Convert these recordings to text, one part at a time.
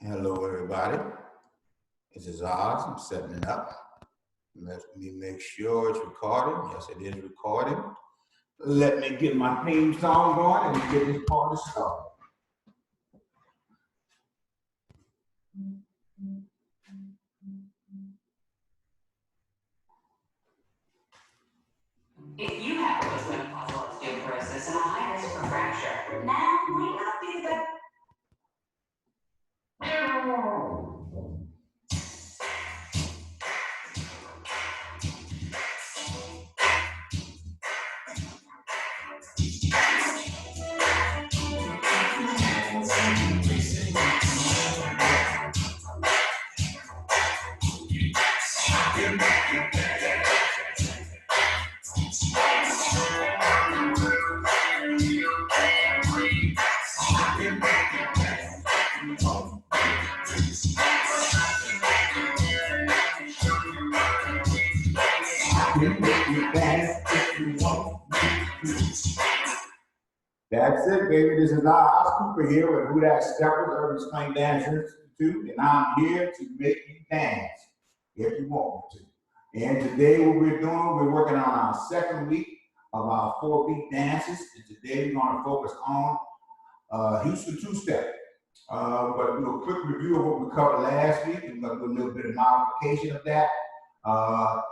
Hello, everybody. This is Oz. I'm setting it up. Let me make sure it's recording. Yes, it is recording. Let me get my theme song going and get this party started. If you have movement muscle osteoporosis and a high risk for fracture, now might not be the best. That's it, baby. This is Oz Cooper here with Who Dat Steppers, Urban Swing Dance Institute, and I'm here to make you dance if you want me to. And today what we're doing, we're working on our second week of our 4-beat dances, and today we're going to focus on Houston two-step. But a quick review of what we covered last week, and we're going to do a little bit of modification of that.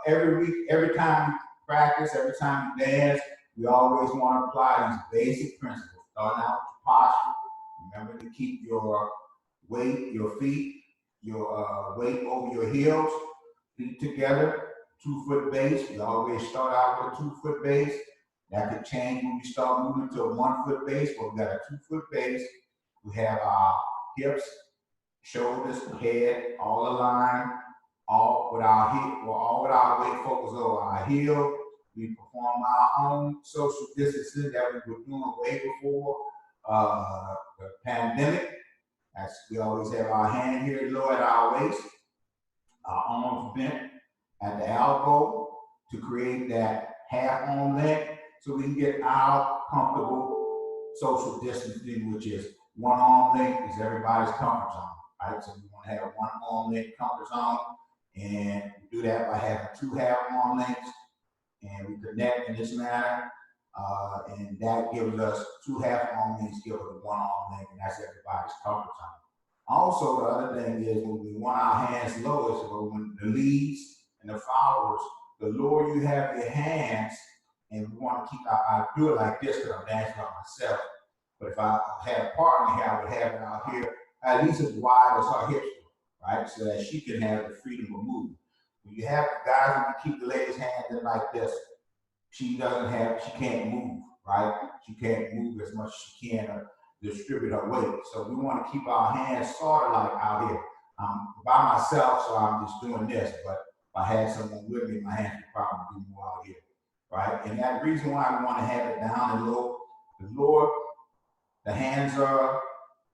Every week, every time you practice, every time you dance, we always want to apply these basic principles. Starting out with posture. Remember to keep your weight, your feet, your weight over your heels, feet together, 2-foot base. We always start out with a 2-foot base. That could change when we start moving to a 1-foot base, but we got a 2-foot base. We have our hips, shoulders, head, all aligned, all with our weight focused over our heel. We perform our own social distancing that we were doing way before the pandemic. We always have our hand here low at our waist, our arms bent at the elbow to create that half arm length so we can get our comfortable social distancing, which is one arm length is everybody's comfort zone, right? So we want to have one arm length comfort zone, and we do that by having 2 half arm lengths. And we connect in this manner, and that gives us 2 half arm lengths, give us 1 arm length, and that's everybody's comfort zone. Also, the other thing is when we want our hands lower, so when the leads and the followers, the lower you have your hands, and we want to keep I do it like this because I'm dancing by myself. But if I had a partner here, I would have it out here at least as wide as her hips, right? So that she can have the freedom of movement. When you have guys, when you keep the lady's hands in like this, she can't move, right? She can't move as much as she can distribute her weight. So we want to keep our hands sort of like out here. By myself, so I'm just doing this, but if I had someone with me, my hands would probably be more out here, right? And that reason why we want to have it down and low, the lower the hands are,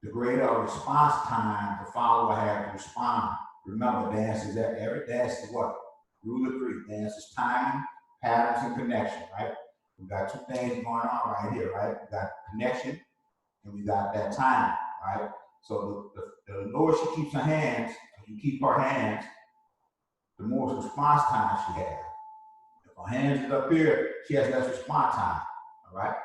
the greater response time the follower has to respond. Remember, every dance is what? Rule of 3. Dance is timing, patterns, and connection, right? We got 2 things going on right here, right? We got connection, and we got that timing, right? So the lower she keeps her hands, you keep her hands, the more response time she has. If her hands is up here, she has less response time, all right?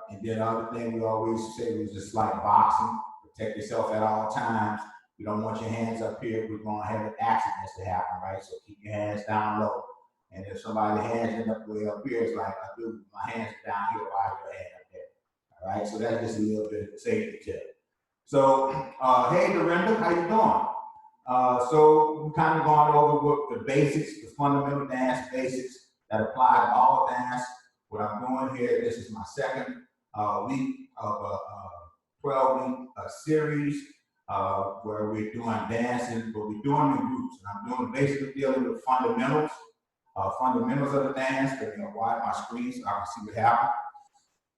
And then other thing we always say was just like boxing, protect yourself at all times. We don't want your hands up here. We're going to have accidents to happen, right? So keep your hands down low. And if somebody's hands end up way up here, it's like I do, my hands are down here, why is your hand up there? All right, so that's just a little bit of safety tip. So, hey, Dorinda, how you doing? So we kind of gone over what the basics, the fundamental dance basics that apply to all dance. What I'm doing here, this is my second week of a 12-week series where we're doing dancing, but we're doing in groups. And I'm doing basically dealing with fundamentals of the dance. Let me widen my screen so I can see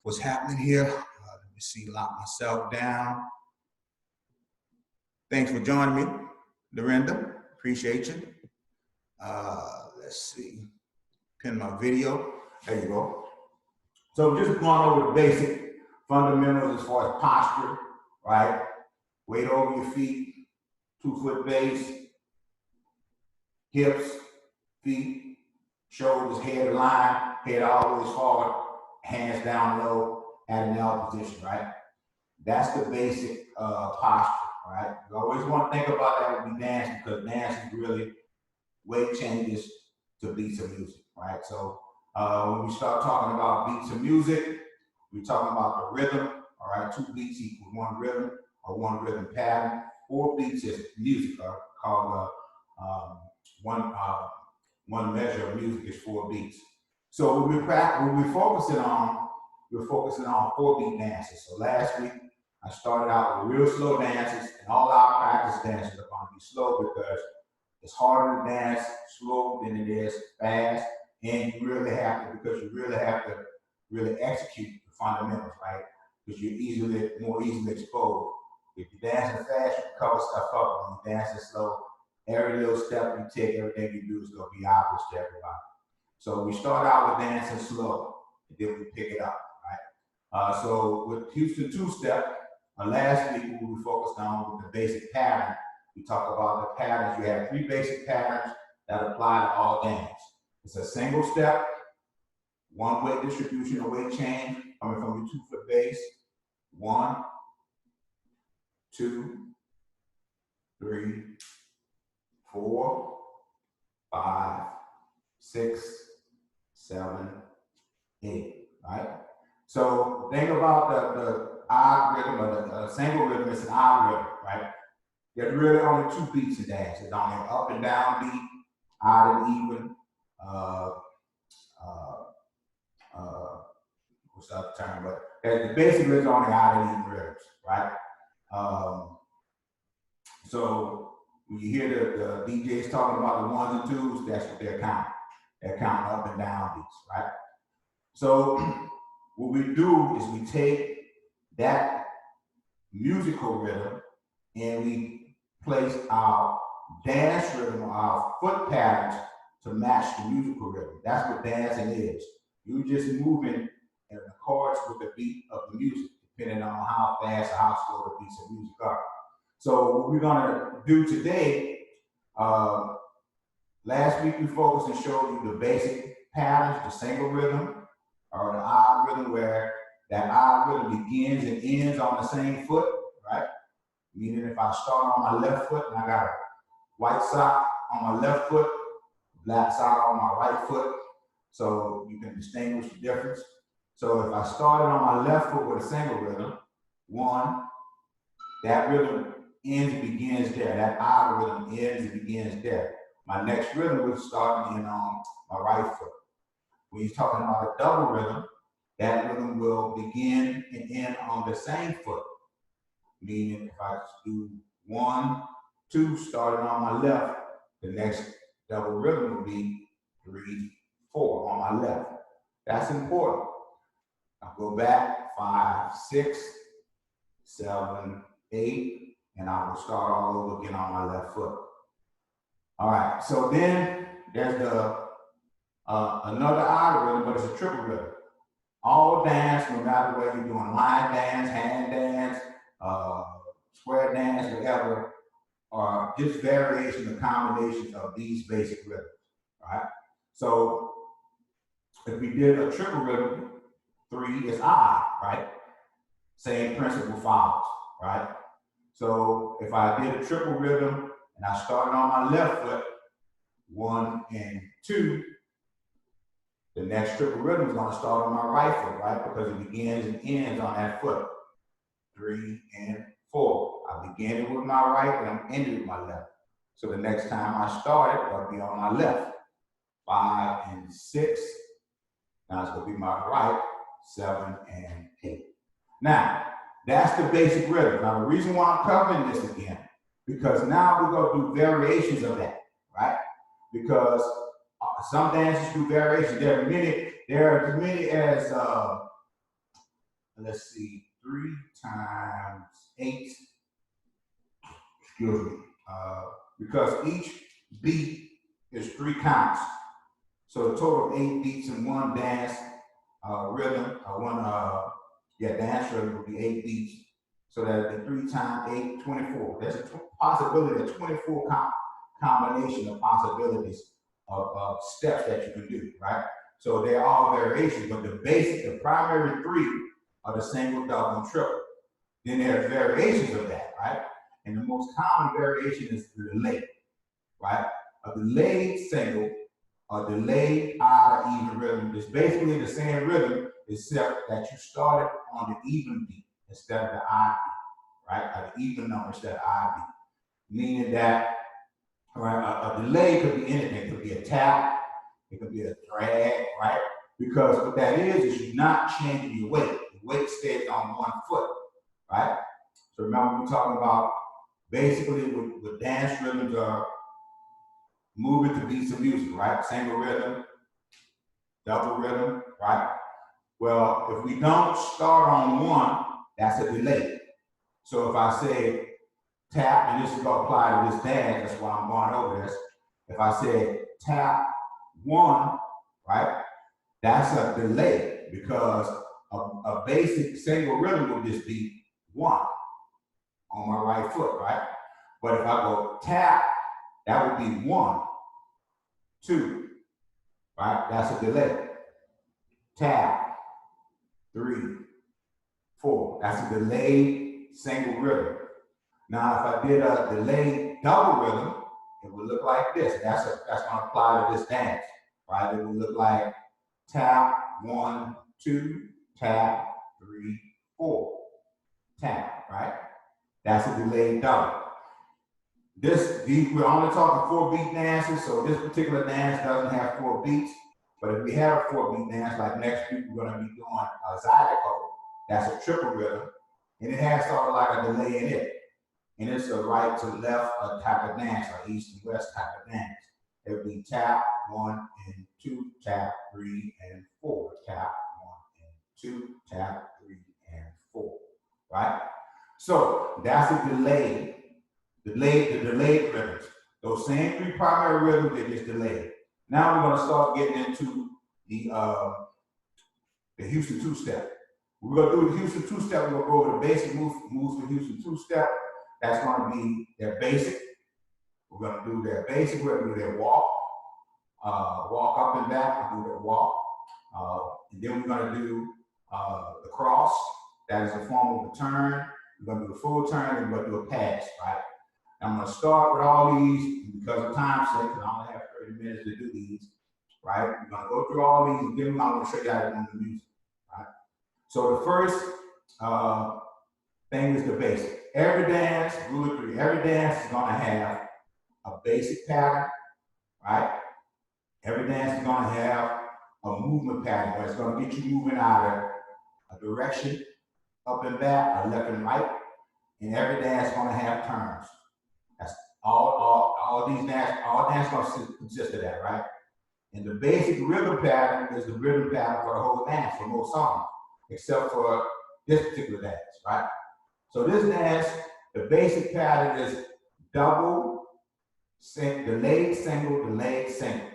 what's happening here. Let me see, lock myself down. Thanks for joining me, Dorinda. Appreciate you. Let's see, pin my video. There you go. So just going over the basic fundamentals as far as posture, right? weight over your feet, 2-foot base, hips, feet, shoulders, head aligned, head always forward, hands down low at an L position, right? That's the basic posture, right? You always want to think about that when we dance, because dance is really weight changes to beats of music, right? So when we start talking about beats of music, we're talking about the rhythm, all right? 2 beats equals 1 rhythm or 1 rhythm pattern. 4 beats is music, or called one measure of music is 4 beats. So when we're focusing on 4-beat dances. So last week I started out with real slow dances, and all our practice dances are going to be slow because it's harder to dance slow than it is fast, and you really have to really execute the fundamentals, right? Because you're more easily exposed. If you're dancing fast, you cover stuff up. When you're dancing slow, every little step you take, everything you do is going to be obvious to everybody. So we start out with dancing slow, and then we pick it up, right? So with Houston two-step, last week we focused on with the basic pattern. We talked about the patterns. You have 3 basic patterns that apply to all dance. It's a single step, 1 weight distribution or weight change coming from your 2-foot base. 1, 2, 3, 4, 5, 6, 7, 8, right? So think about the odd rhythm, or the single rhythm. It's an odd rhythm, right? There's really only 2 beats in dance. It's only an up and down beat, odd and even. What's the other term? But basically, it's only odd and even rhythms, right? So when you hear the DJs talking about the 1s and 2s, that's what they're counting. They're counting up and down beats, right? So what we do is we take that musical rhythm and we place our dance rhythm, our foot patterns to match the musical rhythm. That's what dancing is. You're just moving in accordance with the beat of the music, depending on how fast or how slow the beats of music are. So what we're gonna do today, last week we focused and showed you the basic patterns, the single rhythm, or the odd rhythm, where that odd rhythm begins and ends on the same foot, right? Meaning if I start on my left foot and I got a white sock on my left foot, black sock on my right foot, so you can distinguish the difference. So if I started on my left foot with a single rhythm, 1, that rhythm ends and begins there. That odd rhythm ends and begins there. My next rhythm would start and end on my right foot. When you're talking about a double rhythm, that rhythm will begin and end on the same foot. Meaning if I do 1, 2, starting on my left, the next double rhythm will be 3, 4 on my left. That's important. I'll go back 5, 6, 7, 8, and I will start all over again on my left foot. All right, so then there's another odd rhythm, but it's a triple rhythm. All dance, no matter whether you're doing line dance, hand dance, square dance, whatever, are just variations or combinations of these basic rhythms, right? So if we did a triple rhythm, 3 is odd, right? Same principle follows, right? So if I did a triple rhythm and I started on my left foot, 1 and 2, the next triple rhythm is going to start on my right foot, right? Because it begins and ends on that foot. 3 and 4. I began it with my right and I'm ending with my left. So the next time I start it, it'll be on my left. 5 and 6. Now it's going to be my right. 7 and 8. Now, that's the basic rhythm. Now, the reason why I'm covering this again, because now we're going to do variations of that, right? Because some dances do variations. There are as many as, let's see, 3 times 8, excuse me, because each beat is 3 counts. So a total of 8 beats in one dance rhythm, dance rhythm would be 8 beats. So that'd be 3 times 8, 24. There's a possibility of 24 combination of possibilities of steps that you can do, right? So they're all variations, but the primary 3 are the single, double, and triple. Then there's variations of that, right? And the most common variation is the delay, right? A delayed single, a delayed odd or even rhythm is basically the same rhythm, except that you started on the even beat instead of the odd beat, right? An even number instead of odd beat. Meaning that a delay could be anything. It could be a tap, it could be a drag, right? Because what that is you're not changing your weight. The weight stays on one foot, right? So remember, we're talking about basically with dance rhythms are moving to beats of music, right? Single rhythm, double rhythm, right? Well, if we don't start on one, that's a delay. So if I say tap, and this is going to apply to this dance, that's why I'm going over this. If I say tap 1, right, that's a delay because a basic single rhythm would just be 1 on my right foot, right? But if I go tap, that would be 1, 2, right? That's a delay. Tap, 3, 4. That's a delayed single rhythm. Now, if I did a delayed double rhythm, it would look like this. That's going to apply to this dance, right? It would look like tap, 1, 2, tap, 3, 4, tap, right? That's a delayed double. We're only talking 4-beat dances, so this particular dance doesn't have 4 beats. But if we have a 4-beat dance, like next week we're going to be doing a zydeco, that's a triple rhythm, and it has sort of like a delay in it. And it's a right to left type of dance, or east and west type of dance. It would be tap, 1 and 2, tap, 3 and 4, tap, 1 and 2, tap, 3 and 4, right? So that's a delay. The delayed rhythms. Those same 3 primary rhythms, they just delayed. Now we're going to start getting into the Houston 2-step. We're going to do the Houston 2-step. We're going to go over the basic moves for Houston 2-step. That's going to be their basic. We're going to do their basic. We're going to do their walk up and back, and do their walk. And then we're going to do the cross. That is a form of a turn. We're going to do a full turn, and we're going to do a pass, right? I'm going to start with all these because of time's sake, because I only have 30 minutes to do these, right? We're going to go through all these, and then I'm going to show you how to do the music, right? So the first thing is the basic. Every dance, rule of 3, every dance is going to have a basic pattern, right? Every dance is going to have a movement pattern where it's going to get you moving either a direction, up and back, or left and right. And every dance is going to have turns. That's all these dance, all dance going to consist of that, right? And the basic rhythm pattern is the rhythm pattern for the whole dance, for most songs, except for this particular dance, right? So this dance, the basic pattern is double, delayed single, delayed single.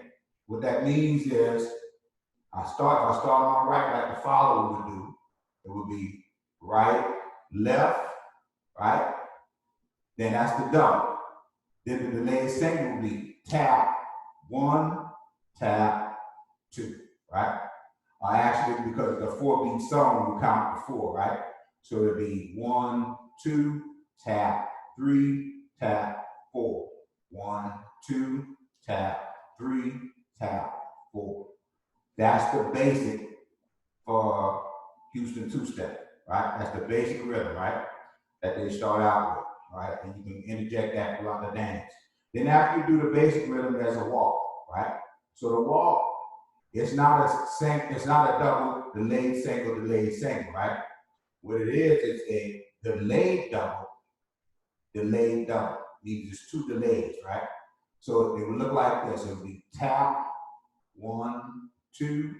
What that means is, if I start on my right like the follower would do. It would be right, left, right? Then that's the double. Then the delayed single would be tap, 1, tap, 2, right? Actually, because it's a 4-beat song, we count to 4, right? So it'd be 1, 2, tap, 3, tap, 4. 1, 2, tap, 3, tap, 4. That's the basic for Houston 2-step, right? That's the basic rhythm, right? That they start out with, right? And you can interject that throughout the dance. Then after you do the basic rhythm, there's a walk, right? So the walk, it's not a double, delayed single, right? What it is, it's a delayed double, means it's 2 delays, right? So it would look like this. It would be tap, 1, 2,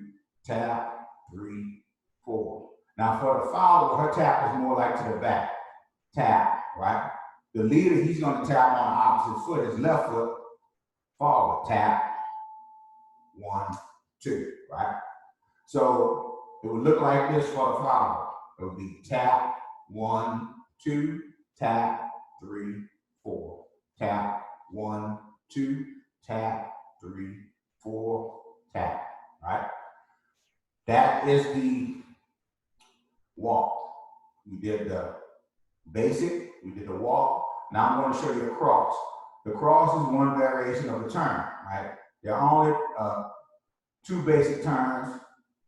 tap, 3, 4. Now for the follower, her tap is more like to the back. Tap, right? The leader, he's going to tap on the opposite foot, his left foot, forward, tap, 1, 2, right? So it would look like this for the follower. It would be tap, 1, 2, tap, 3, 4. Tap, 1, 2, tap, 3, 4, tap, right? That is the walk. We did the basic, we did the walk. Now I'm going to show you the cross. The cross is one variation of the turn, right? There are only 2 basic turns,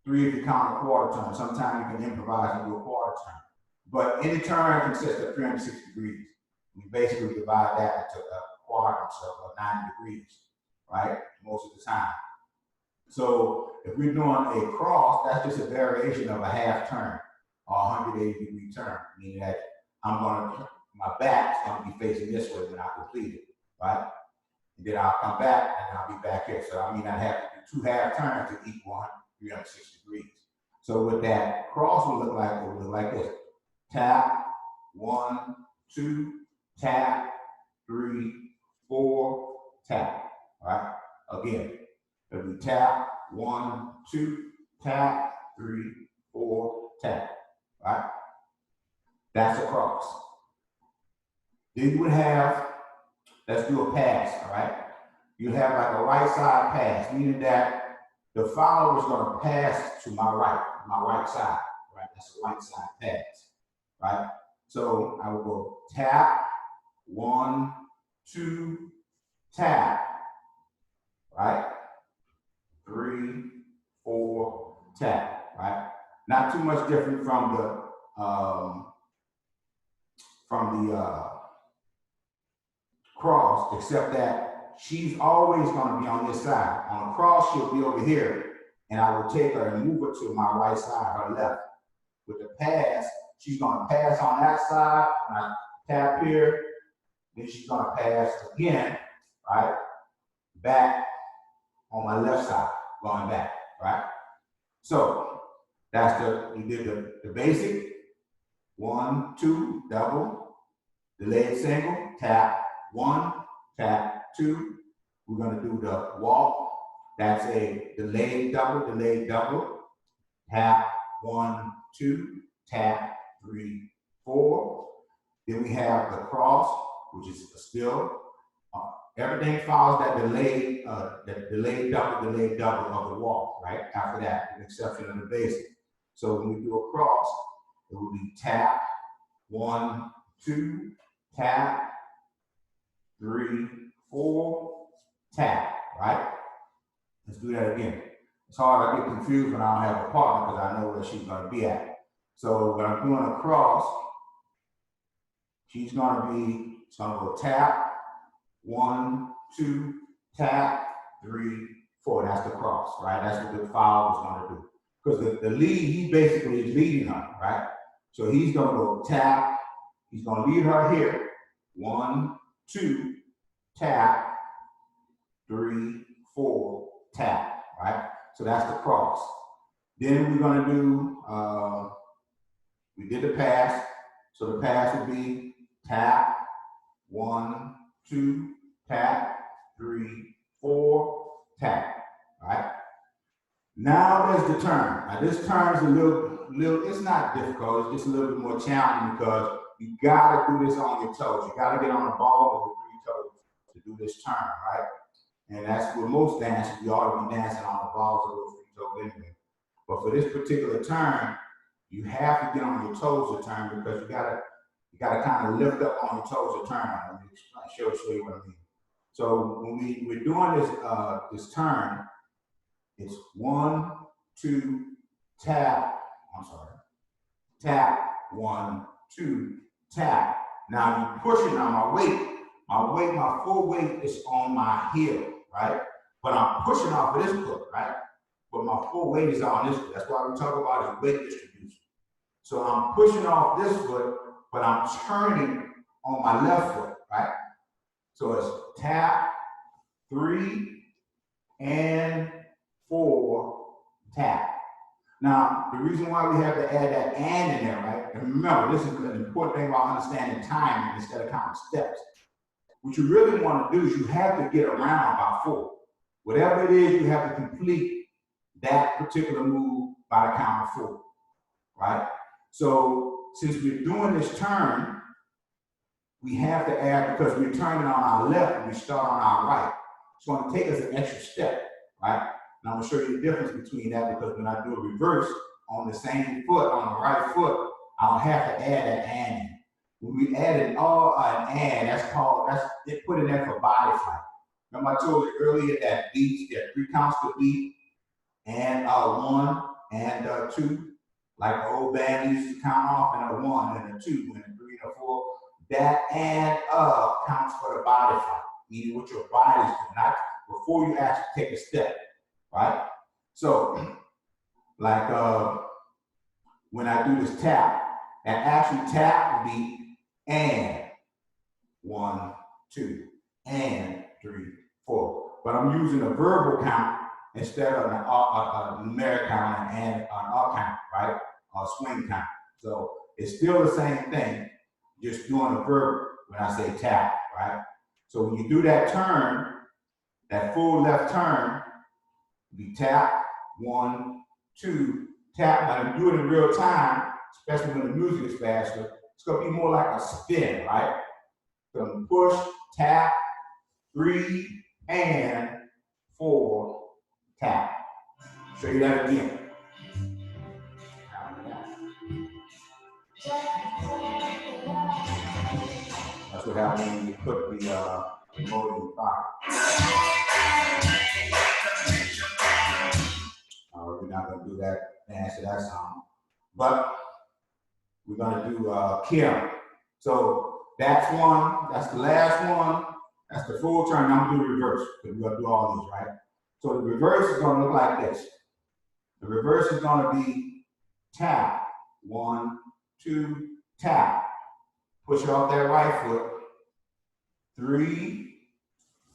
3 if you count a quarter turn. Sometimes you can improvise and do a quarter turn. But any turn consists of 360 degrees. We basically divide that into quadrants of 90 degrees, right? Most of the time. So if we're doing a cross, that's just a variation of a half turn or 180 degree turn, meaning that my back is going to be facing this way when I complete it, right? And then I'll come back and I'll be back here. So I mean, I have to do 2 half turns to equal 360 degrees. So what that cross will look like, it will look like this. Tap, 1, 2, tap, 3, 4, tap, right? Again, it'll be tap, 1, 2, tap, 3, 4, tap, right? That's a cross. Then you would have, let's do a pass, all right? You have like a right side pass, meaning that the follower is going to pass to my right side, right? That's a right side pass, right? So I will go tap, 1, 2, tap, right? 3, 4, tap, right? Not too much different from the cross, except that she's always going to be on this side. On a cross, she'll be over here, and I will take her and move her to my right side, her left. With the pass, she's going to pass on that side. When I tap here, then she's going to pass again, right? Back on my left side, going back, right? So that's we did the basic. 1, 2, double, delayed single, tap, 1, tap, 2. We're going to do the walk. That's a delayed double, tap, 1, 2, tap, 3, 4. Then we have the cross, which is still, everything follows that delayed double of the walk, right? After that, with the exception of the basic. So when we do a cross, it will be tap, 1, 2, tap, 3, 4, tap, right? Let's do that again. It's hard, I get confused when I don't have a partner because I know where she's going to be at. So when I'm doing a cross, she's going to go tap, 1, 2, tap, 3, 4. That's the cross, right? That's what the follower is going to do. Because the lead, he basically is leading her, right? So he's going to go tap, he's going to lead her here. 1, 2, tap, 3, 4, tap, right? So that's the cross. Then we're going to do, we did the pass. So the pass would be tap, 1, 2, tap, 3, 4, tap, right? Now there's the turn. Now this turn is a little, it's not difficult, it's just a little bit more challenging because you gotta do this on your toes. You gotta get on the ball with the 3 toes to do this turn, right? And that's with most dances, you ought to be dancing on the balls of those 3 toes anyway. But for this particular turn, you have to get on your toes to turn because you gotta kind of lift up on your toes to turn. Let me show you what I mean. So when we're doing this turn, it's 1, 2, tap, tap, 1, 2, tap. Now you're pushing on my weight. My full weight is on my heel, right? But I'm pushing off of this foot, right? But my full weight is on this foot. That's why we talk about is weight distribution. So I'm pushing off this foot, but I'm turning on my left foot, right? So it's tap, 3, and 4, tap. Now, the reason why we have to add that and in there, right? And remember, this is an important thing about understanding timing instead of counting steps. What you really want to do is you have to get around by 4. Whatever it is, you have to complete that particular move by the count of 4, right? So since we're doing this turn, we have to add, because we're turning on our left and we start on our right. It's going to take us an extra step, right? And I'm going to show you the difference between that, because when I do a reverse on the same foot, on the right foot, I don't have to add that and. When we add an and, that's it put in there for body flight. Remember I told you earlier that beats, there are 3 counts to beat, and 1 and 2. Like the old band used to count off, and a 1 and a 2 and a 3 and a 4. That and counts for the body flight, meaning what your body's doing, not before you actually take a step, right? So, like when I do this tap, that actual tap would be and 1, 2, and 3, 4. But I'm using a verbal count instead of a numeric count and an up count, right? Or swing count. So it's still the same thing, just doing a verb when I say tap, right? So when you do that turn, that full left turn, you tap 1, 2, tap. Now if you do it in real time, especially when the music is faster, it's gonna be more like a spin, right? So push, tap, 3 and 4, tap. Show you that again. That's what happens when you put the remote in the pocket. We're not gonna do that dance to that song, but we're gonna do Kim. So that's one, that's the last one, that's the full turn. I'm gonna do the reverse, because we're gonna do all these, right? So the reverse is gonna look like this. The reverse is gonna be tap, 1, 2, tap. Push it off that right foot, 3,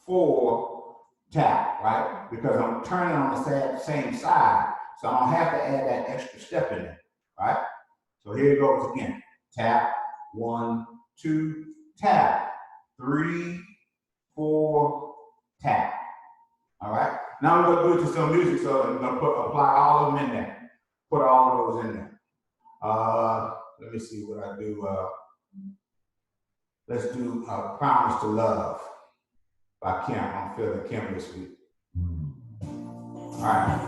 4, tap, right? Because I'm turning on the same side, so I don't have to add that extra step in there, right? So here it goes again. Tap, 1, 2, tap, 3, 4, tap. All right. Now we're gonna do it to some music, so I'm gonna apply all of them in there. Put all of those in there. Let me see what I do. Let's do Promise to Love by Kim. I'm feeling Kim this week. All right.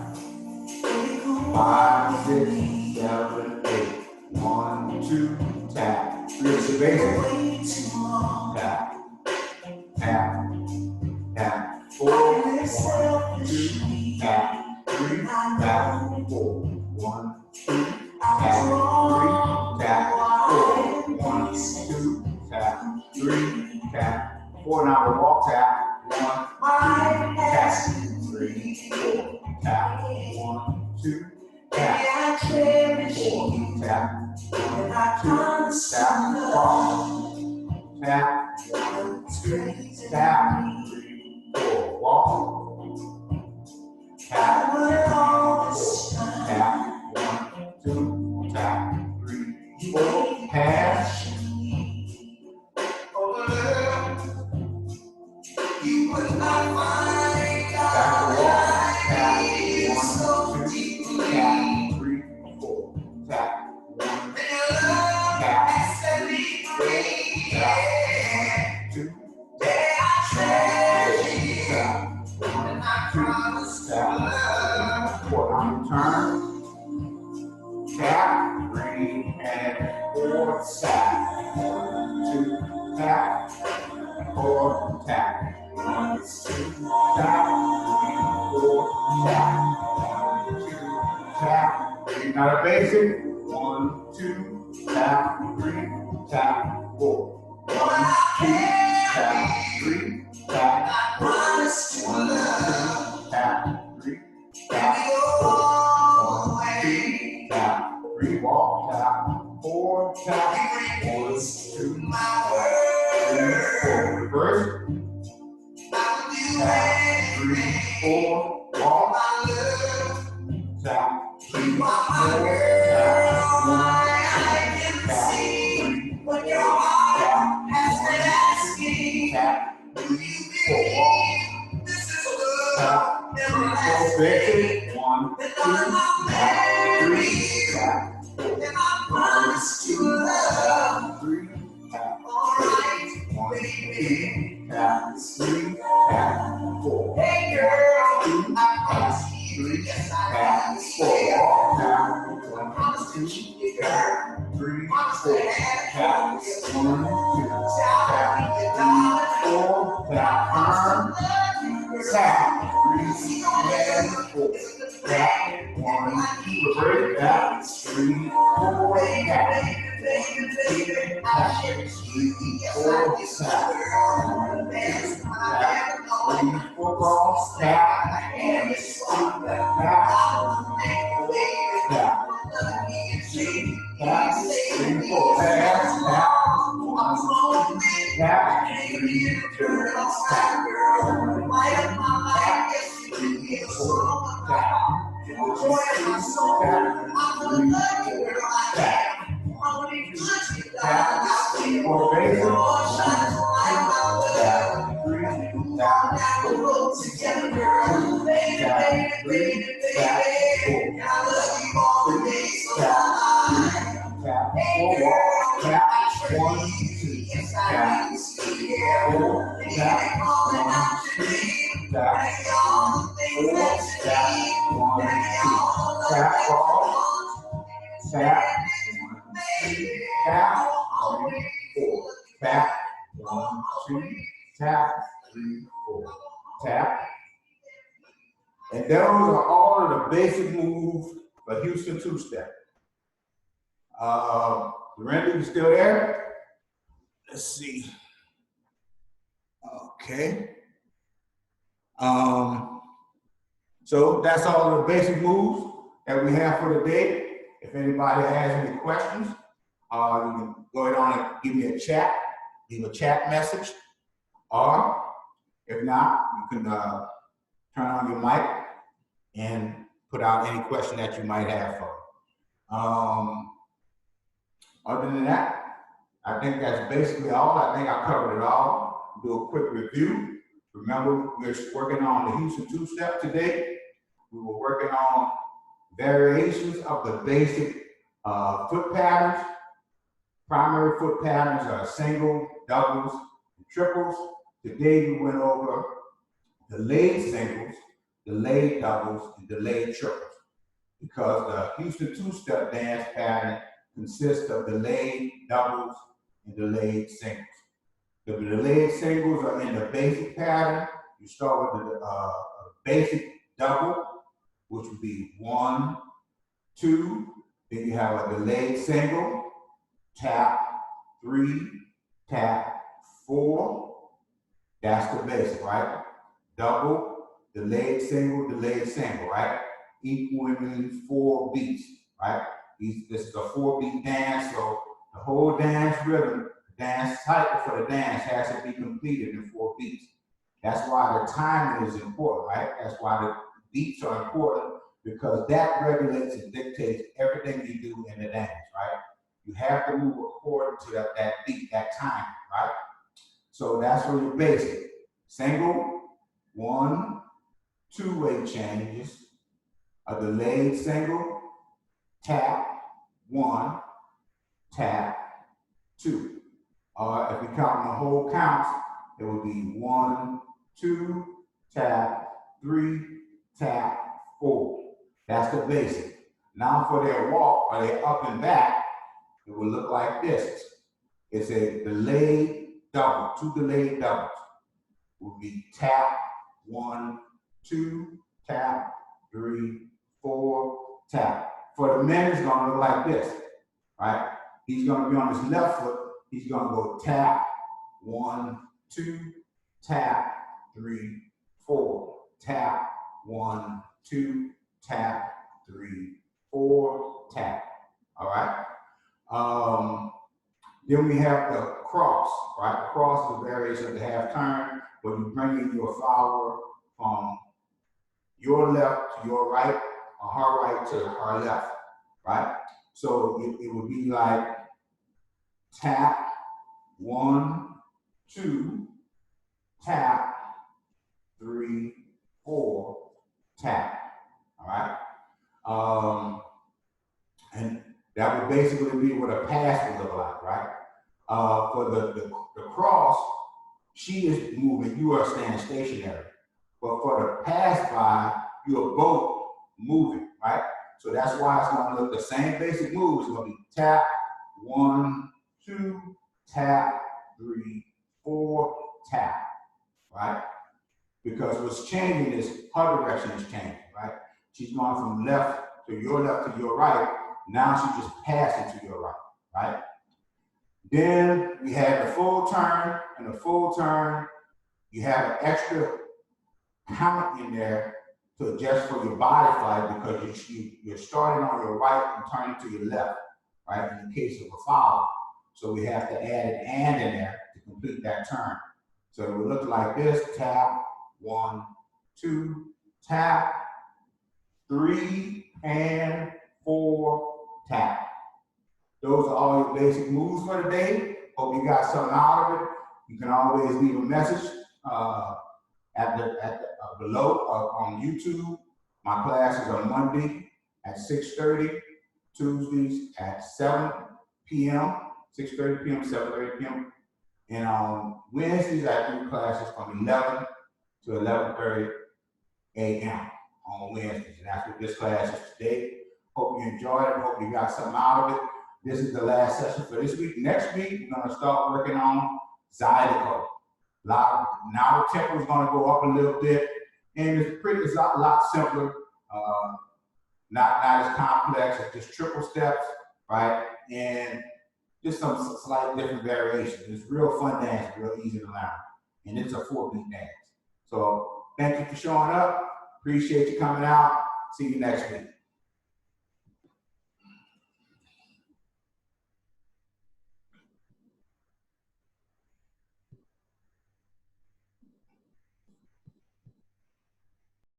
5, 6, 7, 8. 1, 2, tap. 3 is the basic. Tap, tap, tap. 4, 1, 2, tap. 3, tap, 4. 1, 2, tap. 3, tap, 4. 1, 2, tap. 3, tap. 4. Now the walk tap. 1, 2, tap. 3, 4, tap. 1, 2, tap. 4, tap. 1, 2, tap. Walk. Tap. 1, 2, tap. 3, 4. Walk. Tap. 4, tap. 1, 2, tap. 3, 4. Pass. You would not find back to walk. Tap. 1, 2, tap. 3, 4. Tap. 1, 2, tap. 3, 4. Tap. 1, 2, tap. 1, 2, tap. 4. I'm turn. Tap. 3 and 4. Tap. 1, 2, tap. 4, tap. 1, 2, tap. 3, 4, tap. 1, 2, tap. Now the basic. 1, 2, tap. 3, tap. 4. 1, 2, tap. 3, tap. 4. 1, 2, tap. 3, tap. 4. 1, 2, tap. 3, walk, tap. 4, tap. 1, 2, 3, 4. Reverse. Tap. 3, 4. Walk. Tap. 3, 4. Tap. 1, 2, tap. 3, 4. Tap. 1, 2, tap. 3, 4. Walk. Tap. 3, 4. Basic. 1, 2, tap. 3, tap. 4. 1, 2, tap. 3, tap. 4. tap, 4, tap, 1, 2, tap, 3, 4, tap, 1, 2, tap, 3, 4, tap, tap, 3, and 4, tap, 1, 2, reverse, tap, 3, 4, tap, 3, 4, tap, 1, 2, tap, 3, 4, cross, tap, 1, 2, tap, 4, tap, 3, 4, pass, tap, 1, 2, tap, 3, 4, tap, 3, 4, tap, 4 basic, 3, tap, 4, tap, 3, tap, 4, tap, 4, tap, 1, 2, tap, 4, tap, 1, 2, tap, 4, tap, 1, 2, tap, off, tap, 1, 2, tap, 3, 4, tap, 1, 2, tap, 3, 4, tap. And those are all of the basic moves for Houston two-step. Randy, you still there? Let's see. Okay. So that's all the basic moves that we have for today. If anybody has any questions, you can go ahead on and give me a chat, leave a chat message, or if not, you can turn on your mic and put out any question that you might have for me. Other than that, I think that's basically all. I think I covered it all. Do a quick review. Remember, we're working on the Houston two-step today. We were working on variations of the basic foot patterns. Primary foot patterns are single, doubles, and triples. Today we went over delayed singles, delayed doubles, and delayed triples. Because the Houston two-step dance pattern consists of delayed doubles and delayed singles. The delayed singles are in the basic pattern. You start with the basic double, which would be 1, 2. Then you have a delayed single, tap, 3, tap, 4. That's the basic, right? Double, delayed single, right? Equaling 4 beats, right? This is a 4-beat dance, so the whole dance rhythm, dance cycle for the dance has to be completed in 4 beats. That's why the timing is important, right? That's why the beats are important, because that regulates and dictates everything you do in the dance, right? You have to move according to that beat, that time, right? So that's for your basic. Single, 1, 2-way changes, a delayed single, tap, 1, tap, 2. If we count the whole counts, it would be 1, 2, tap, 3, tap, 4. That's the basic. Now for their walk, or their up and back, it will look like this. It's a delayed double, 2 delayed doubles. It will be tap, 1, 2, tap, 3, 4, tap. For the men, it's gonna look like this, right? He's gonna be on his left foot. He's gonna go tap, 1, 2, tap, 3, 4, tap, 1, 2, tap, 3, 4, tap. All right. Then we have the cross, right? Cross is a variation of the half turn, where you bring in your follower from your left to your right, or her right to her left, right? So it would be like tap, 1, 2, tap, 3, 4, tap. All right. And that would basically be what a pass would look like, right? For the cross, she is moving, you are staying stationary. But for the pass by, you are both moving, right? So that's why it's gonna look the same basic moves. It's gonna be tap, 1, 2, tap, 3, 4, tap, right? Because what's changing is her direction is changing, right? She's going from left to your right. Now she just passed it to your right, right? Then we have the full turn, and the full turn, you have an extra count in there to adjust for your body flight because you're starting on your right and turning to your left, right? In the case of a follow. So we have to add an and in there to complete that turn. So it will look like this: tap, 1, 2, tap, 3, and 4, tap. Those are all your basic moves for the day. Hope you got something out of it. You can always leave a message below on YouTube. My classes are Monday at 6:30, Tuesdays at 7 p.m., 6:30 p.m., 7:30 p.m. And on Wednesdays, I do classes from 11 to 11:30 a.m. on Wednesdays. And that's what this class is today. Hope you enjoyed it. Hope you got something out of it. This is the last session for this week. Next week, we're going to start working on zydeco. Now the tempo is going to go up a little bit, and it's a lot simpler, not as complex. It's just triple steps, right? And just some slight different variations. It's real fun dance, real easy to learn, and it's a 4-beat dance. So thank you for showing up. Appreciate you coming out. See you next week.